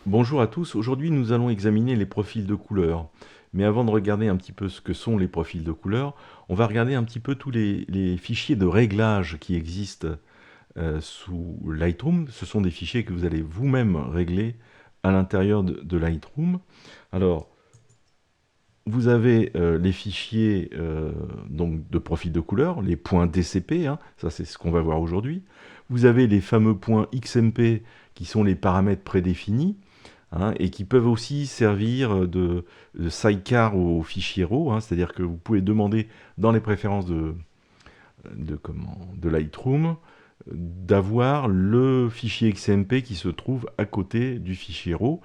Bonjour à tous, aujourd'hui nous allons examiner les profils de couleurs. Mais avant de regarder un petit peu ce que sont les profils de couleurs, on va regarder un petit peu tous les fichiers de réglage qui existent sous Lightroom. Ce sont des fichiers que vous allez vous-même régler à l'intérieur de Lightroom. Alors, vous avez les fichiers donc de profil de couleur, les points DCP, hein, ça c'est ce qu'on va voir aujourd'hui. Vous avez les fameux points XMP qui sont les paramètres prédéfinis. Hein, et qui peuvent aussi servir de sidecar au fichier RAW, hein, c'est-à-dire que vous pouvez demander dans les préférences de Lightroom d'avoir le fichier XMP qui se trouve à côté du fichier RAW,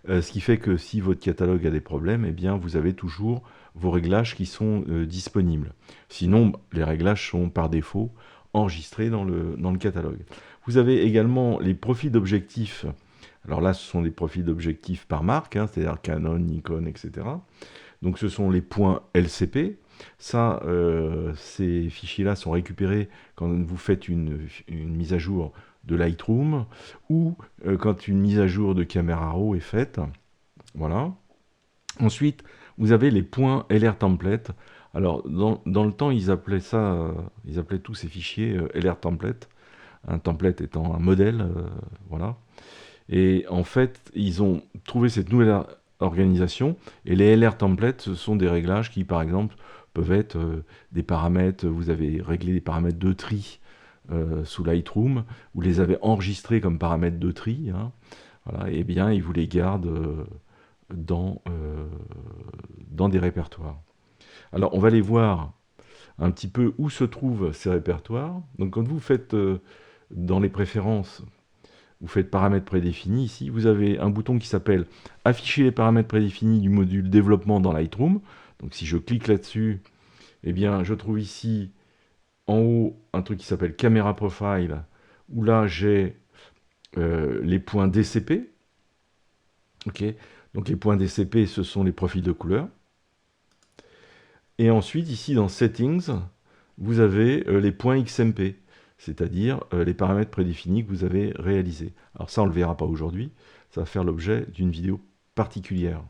ce qui fait que si votre catalogue a des problèmes, eh bien, vous avez toujours vos réglages qui sont disponibles. Sinon, les réglages sont par défaut enregistrés dans le catalogue. Vous avez également les profils d'objectifs. Alors là, ce sont des profils d'objectifs par marque, hein, c'est-à-dire Canon, Nikon, etc. Donc ce sont les points LCP. Ça, ces fichiers-là sont récupérés quand vous faites une mise à jour de Lightroom ou quand une mise à jour de Camera Raw est faite. Voilà. Ensuite, vous avez les points LR template. Alors, dans le temps, ils appelaient tous ces fichiers LR template. Un template étant un modèle, voilà. Et en fait, ils ont trouvé cette nouvelle organisation. Et les LR templates, ce sont des réglages qui, par exemple, peuvent être des paramètres. Vous avez réglé des paramètres de tri sous Lightroom. Vous les avez enregistrés comme paramètres de tri. Hein, voilà, et bien, ils vous les gardent dans des répertoires. Alors, on va aller voir un petit peu où se trouvent ces répertoires. Donc, quand vous faites dans les préférences, vous faites paramètres prédéfinis, ici, vous avez un bouton qui s'appelle « Afficher les paramètres prédéfinis du module développement dans Lightroom ». Donc si je clique là-dessus, eh bien, je trouve ici, en haut, un truc qui s'appelle « Camera Profile », où là, j'ai les points DCP. Okay. Donc les points DCP, ce sont les profils de couleur. Et ensuite, ici, dans « Settings », vous avez les points XMP. C'est-à-dire les paramètres prédéfinis que vous avez réalisés. Alors ça, on ne le verra pas aujourd'hui, ça va faire l'objet d'une vidéo particulière.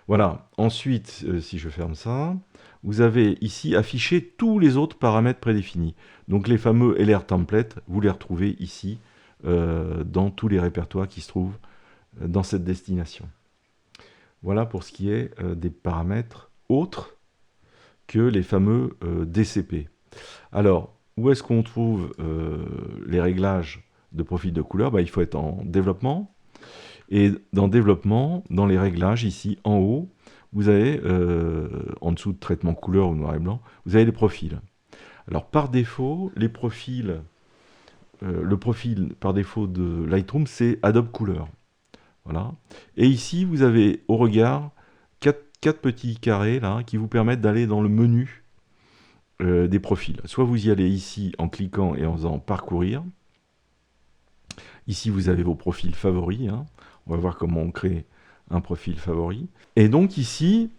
Voilà, ensuite, si je ferme ça, vous avez ici affiché tous les autres paramètres prédéfinis. Donc les fameux LR templates, vous les retrouvez ici, dans tous les répertoires qui se trouvent dans cette destination. Voilà pour ce qui est des paramètres autres que les fameux DCP. Alors, où est-ce qu'on trouve les réglages de profil de couleur? Il faut être en développement. Et dans développement, dans les réglages, ici en haut, vous avez, en dessous de traitement couleur ou noir et blanc, vous avez les profils. Alors par défaut, les profils, le profil par défaut de Lightroom, c'est Adobe Couleur. Voilà. Et ici, vous avez au regard quatre petits carrés là, qui vous permettent d'aller dans le menu des profils. Soit vous y allez ici en cliquant et en faisant parcourir. Ici, vous avez vos profils favoris. Hein. On va voir comment on crée un profil favori. Et donc ici,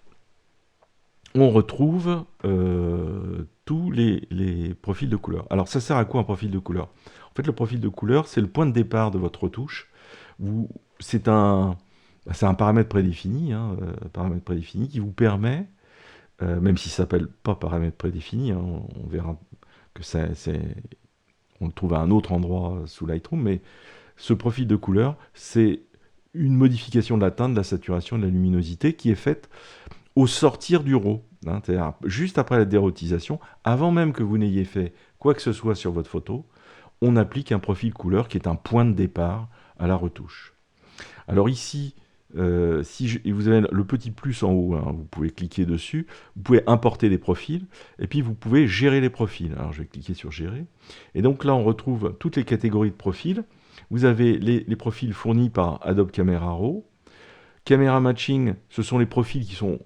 on retrouve tous les profils de couleur. Alors ça sert à quoi un profil de couleur? En fait, le profil de couleur, c'est le point de départ de votre retouche. C'est un paramètre prédéfini, hein, paramètre prédéfini qui vous permet, même s'il ne s'appelle pas paramètre prédéfini, hein, on verra que on le trouve à un autre endroit sous Lightroom, mais ce profil de couleur, c'est une modification de la teinte, de la saturation, de la luminosité qui est faite au sortir du RAW, hein, c'est-à-dire juste après la dérotisation, avant même que vous n'ayez fait quoi que ce soit sur votre photo, on applique un profil couleur qui est un point de départ à la retouche. Alors ici, vous avez le petit plus en haut, hein, vous pouvez cliquer dessus, vous pouvez importer les profils, et puis vous pouvez gérer les profils. Alors je vais cliquer sur gérer, et donc là on retrouve toutes les catégories de profils. Vous avez les profils fournis par Adobe Camera Raw. Camera Matching, ce sont les profils qui sont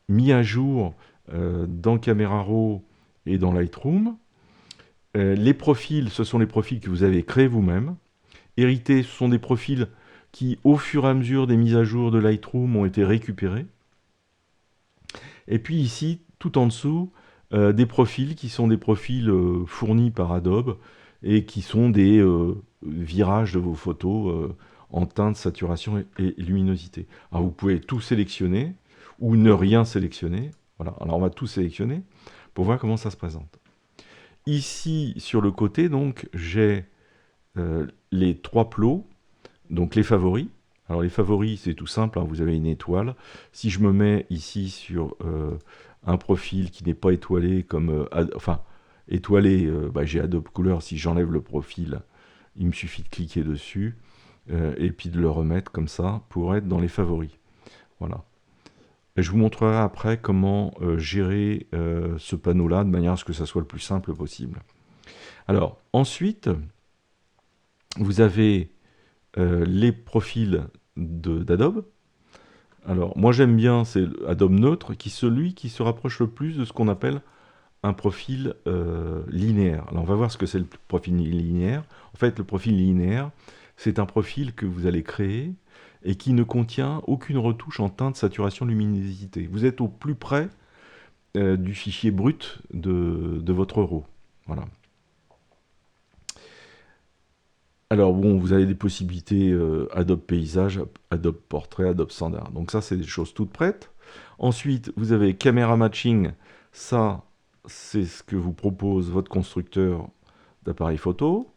mis à jour dans Camera Raw et dans Lightroom. Les profils, ce sont les profils que vous avez créés vous-même. Hérités, ce sont des profils qui, au fur et à mesure des mises à jour de Lightroom, ont été récupérés. Et puis ici, tout en dessous, des profils qui sont des profils fournis par Adobe et qui sont des virages de vos photos en teinte, saturation et luminosité. Alors vous pouvez tout sélectionner ou ne rien sélectionner. Voilà. Alors on va tout sélectionner pour voir comment ça se présente. Ici, sur le côté, donc, j'ai les 3 plots, donc les favoris. Alors les favoris, c'est tout simple, hein, vous avez une étoile. Si je me mets ici sur un profil qui n'est pas étoilé, comme enfin étoilé, j'ai Adobe Couleur. Si j'enlève le profil, il me suffit de cliquer dessus et puis de le remettre comme ça pour être dans les favoris. Voilà. Et je vous montrerai après comment gérer ce panneau-là de manière à ce que ça soit le plus simple possible. Alors ensuite, vous avez les profils d'Adobe. Alors, moi j'aime bien, c'est Adobe Neutre, qui est celui qui se rapproche le plus de ce qu'on appelle un profil linéaire. Alors, on va voir ce que c'est le profil linéaire. En fait, le profil linéaire, c'est un profil que vous allez créer et qui ne contient aucune retouche en teinte, saturation, luminosité. Vous êtes au plus près du fichier brut de votre RAW. Voilà. Alors bon, vous avez des possibilités Adobe Paysage, Adobe Portrait, Adobe Standard. Donc ça, c'est des choses toutes prêtes. Ensuite, vous avez Camera Matching. Ça, c'est ce que vous propose votre constructeur d'appareil photo.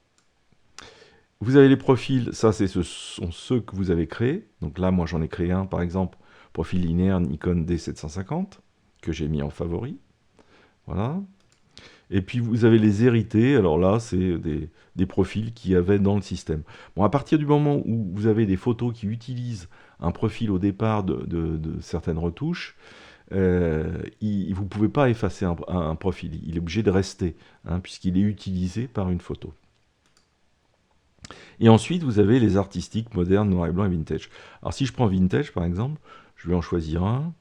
Vous avez les profils. Ça, ce sont ceux que vous avez créés. Donc là, moi, j'en ai créé un, par exemple, profil linéaire Nikon D750, que j'ai mis en favori. Voilà. Et puis vous avez les hérités, alors là c'est des profils qu'il y avait dans le système. Bon, à partir du moment où vous avez des photos qui utilisent un profil au départ de certaines retouches, vous ne pouvez pas effacer un profil, il est obligé de rester, hein, puisqu'il est utilisé par une photo. Et ensuite vous avez les artistiques, modernes, noir et blanc et vintage. Alors si je prends vintage par exemple, je vais en choisir un,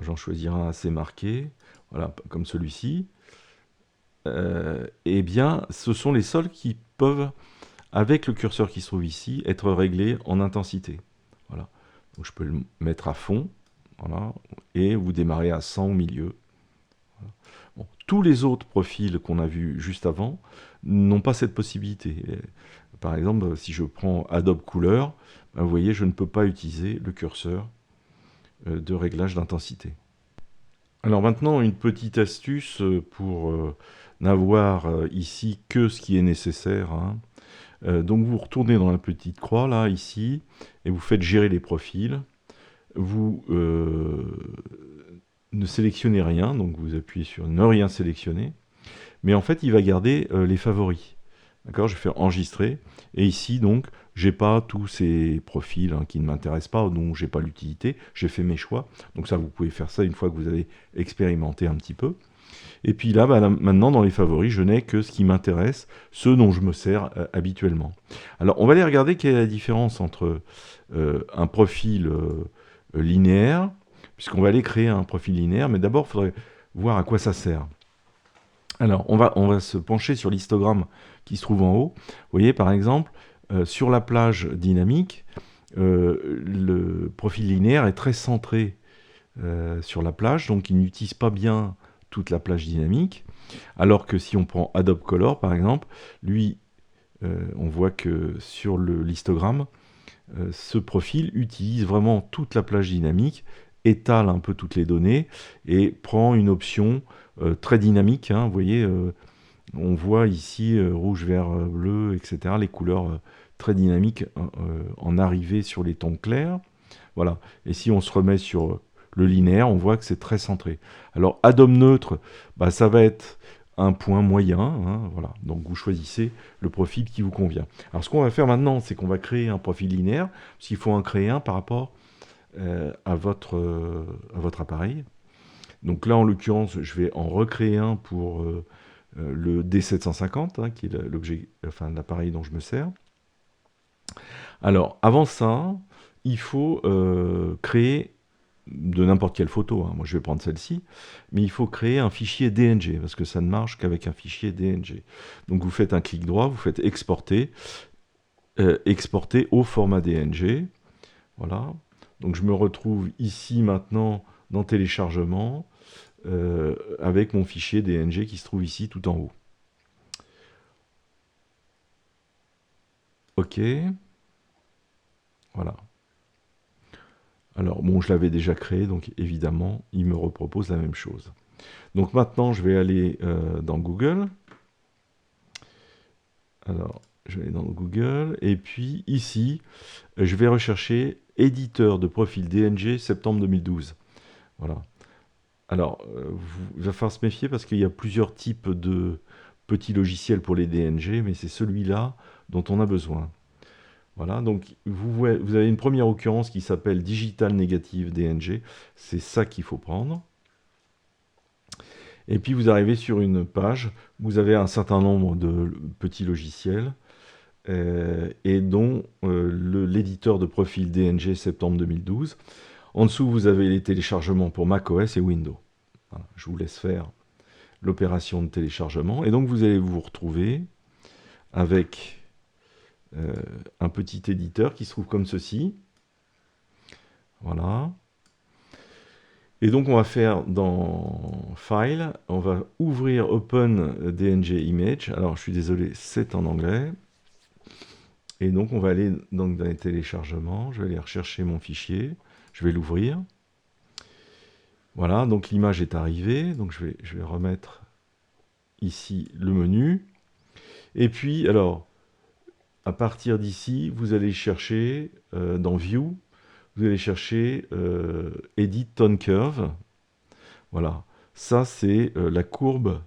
j'en choisirai un assez marqué, voilà, comme celui-ci. Eh bien, ce sont les sols qui peuvent, avec le curseur qui se trouve ici, être réglés en intensité. Voilà. Donc, je peux le mettre à fond, voilà, et vous démarrez à 100 au milieu. Voilà. Bon, tous les autres profils qu'on a vus juste avant n'ont pas cette possibilité. Par exemple, si je prends Adobe Couleur, ben, vous voyez, je ne peux pas utiliser le curseur de réglage d'intensité. Alors maintenant, une petite astuce pour n'avoir ici que ce qui est nécessaire. Hein. Donc vous retournez dans la petite croix, là, ici, et vous faites gérer les profils. Vous ne sélectionnez rien, donc vous appuyez sur ne rien sélectionner. Mais en fait, il va garder les favoris. D'accord, je vais faire enregistrer. Et ici, donc, j'ai pas tous ces profils hein, qui ne m'intéressent pas, dont j'ai pas l'utilité. J'ai fait mes choix. Donc ça, vous pouvez faire ça une fois que vous avez expérimenté un petit peu. Et puis là, maintenant, dans les favoris, je n'ai que ce qui m'intéresse, ceux dont je me sers habituellement. Alors, on va aller regarder quelle est la différence entre un profil linéaire, puisqu'on va aller créer un profil linéaire, mais d'abord, il faudrait voir à quoi ça sert. Alors, on va se pencher sur l'histogramme qui se trouve en haut. Vous voyez, par exemple, sur la plage dynamique, le profil linéaire est très centré sur la plage, donc il n'utilise pas bien toute la plage dynamique, alors que si on prend Adobe Color, par exemple, lui, on voit que sur l'histogramme, ce profil utilise vraiment toute la plage dynamique, étale un peu toutes les données, et prend une option très dynamique, hein, vous voyez, on voit ici rouge, vert, bleu, etc., les couleurs très dynamiques en arrivée sur les tons clairs. Voilà. Et si on se remet sur le linéaire, on voit que c'est très centré. Alors, Adobe Neutre, bah, ça va être un point moyen. Hein, voilà. Donc, vous choisissez le profil qui vous convient. Alors, ce qu'on va faire maintenant, c'est qu'on va créer un profil linéaire, parce qu'il faut en créer un par rapport à votre appareil. Donc là, en l'occurrence, je vais en recréer un pour le D750, hein, qui est l'objet, enfin, l'appareil dont je me sers. Alors, avant ça, il faut créer de n'importe quelle photo, hein. Moi je vais prendre celle-ci, mais il faut créer un fichier DNG, parce que ça ne marche qu'avec un fichier DNG. Donc vous faites un clic droit, vous faites exporter, exporter au format DNG. Voilà. Donc je me retrouve ici maintenant dans téléchargement, avec mon fichier DNG qui se trouve ici tout en haut. OK. Voilà. Alors, bon, je l'avais déjà créé, donc évidemment, il me repropose la même chose. Donc maintenant, je vais aller dans Google. Alors, je vais aller dans Google, et puis ici, je vais rechercher éditeur de profil DNG septembre 2012. Voilà. Alors, il va falloir se méfier parce qu'il y a plusieurs types de petits logiciels pour les DNG, mais c'est celui-là dont on a besoin. Voilà, donc vous avez une première occurrence qui s'appelle Digital Negative DNG. C'est ça qu'il faut prendre. Et puis vous arrivez sur une page, vous avez un certain nombre de petits logiciels, et dont l'éditeur de profil DNG septembre 2012. En dessous, vous avez les téléchargements pour macOS et Windows. Voilà, je vous laisse faire l'opération de téléchargement. Et donc vous allez vous retrouver avec un petit éditeur qui se trouve comme ceci. Voilà. Et donc on va faire dans File, on va ouvrir Open DNG Image. Alors je suis désolé, c'est en anglais. Et donc on va aller dans les téléchargements, je vais aller rechercher mon fichier, je vais l'ouvrir. Voilà, donc l'image est arrivée, donc je vais remettre ici le menu. Et puis, alors, à partir d'ici, vous allez chercher dans View, vous allez chercher Edit Tone Curve. Voilà, ça c'est la courbe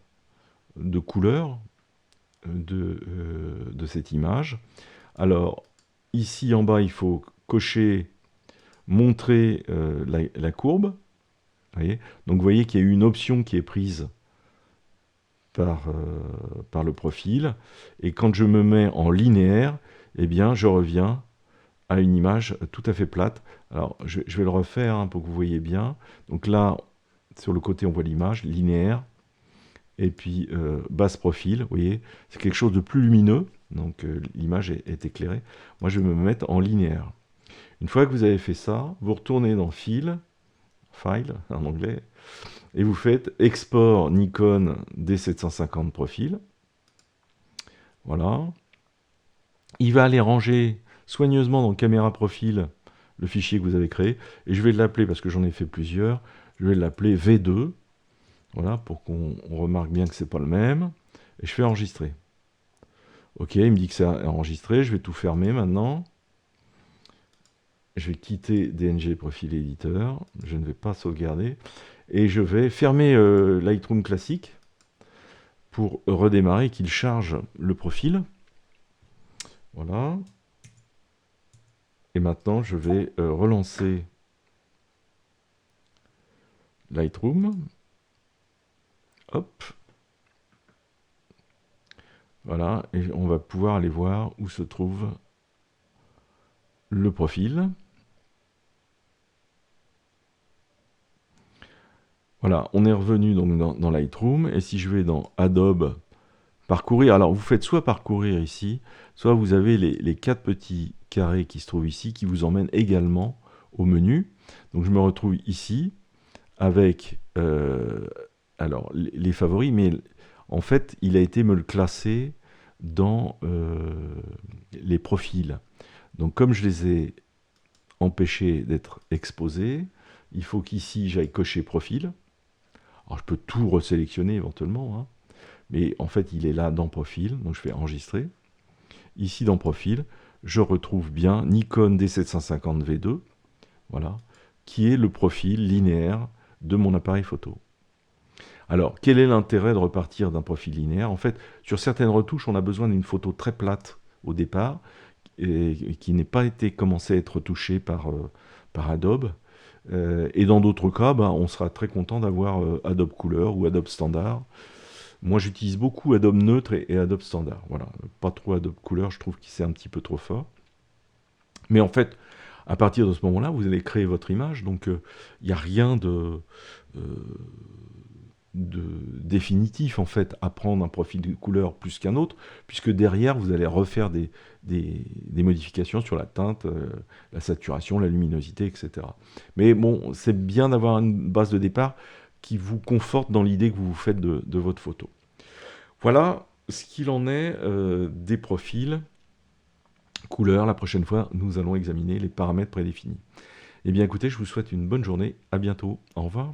de couleur de cette image. Alors, ici en bas, il faut cocher montrer la courbe. Voyez, donc vous voyez qu'il y a eu une option qui est prise par le profil. Et quand je me mets en linéaire, eh bien, je reviens à une image tout à fait plate. Alors, je vais le refaire hein, pour que vous voyez bien. Donc là, sur le côté, on voit l'image linéaire. Et puis, basse profil, vous voyez, c'est quelque chose de plus lumineux. Donc, l'image est éclairée. Moi, je vais me mettre en linéaire. Une fois que vous avez fait ça, vous retournez dans File en anglais, et vous faites Export Nikon D750 profil. Voilà. Il va aller ranger soigneusement dans Caméra Profil le fichier que vous avez créé, et je vais l'appeler, parce que j'en ai fait plusieurs, je vais l'appeler V2, voilà, pour qu'on remarque bien que c'est pas le même, et je fais enregistrer. Ok, il me dit que c'est enregistré, je vais tout fermer maintenant. Je vais quitter DNG Profil Editor, je ne vais pas sauvegarder, et je vais fermer Lightroom classique pour redémarrer, qu'il charge le profil. Voilà. Et maintenant, je vais relancer Lightroom. Hop. Voilà, et on va pouvoir aller voir où se trouve le profil. Voilà, on est revenu donc dans Lightroom, et si je vais dans Adobe, parcourir, alors vous faites soit parcourir ici, soit vous avez les 4 petits carrés qui se trouvent ici, qui vous emmènent également au menu. Donc je me retrouve ici, avec alors, les favoris, mais en fait, il a été me le classer dans les profils. Donc comme je les ai empêchés d'être exposés, il faut qu'ici j'aille cocher profil. Alors je peux tout resélectionner éventuellement, hein, mais en fait il est là dans profil, donc je fais enregistrer. Ici dans profil, je retrouve bien Nikon D750 V2, voilà, qui est le profil linéaire de mon appareil photo. Alors, quel est l'intérêt de repartir d'un profil linéaire? En fait, sur certaines retouches, on a besoin d'une photo très plate au départ, et qui n'ait pas été commencé à être retouchée par Adobe. Et dans d'autres cas, on sera très content d'avoir Adobe Couleur ou Adobe Standard. Moi, j'utilise beaucoup Adobe Neutre et Adobe Standard. Voilà, pas trop Adobe Couleur, je trouve que c'est un petit peu trop fort. Mais en fait, à partir de ce moment-là, vous allez créer votre image, donc il n'y a rien définitif en fait à prendre un profil de couleur plus qu'un autre, puisque derrière vous allez refaire des modifications sur la teinte, la saturation, la luminosité, etc. Mais bon, c'est bien d'avoir une base de départ qui vous conforte dans l'idée que vous vous faites de votre photo. Voilà ce qu'il en est des profils couleurs. La prochaine fois, nous allons examiner les paramètres prédéfinis. Eh bien écoutez, je vous souhaite une bonne journée, à bientôt, au revoir.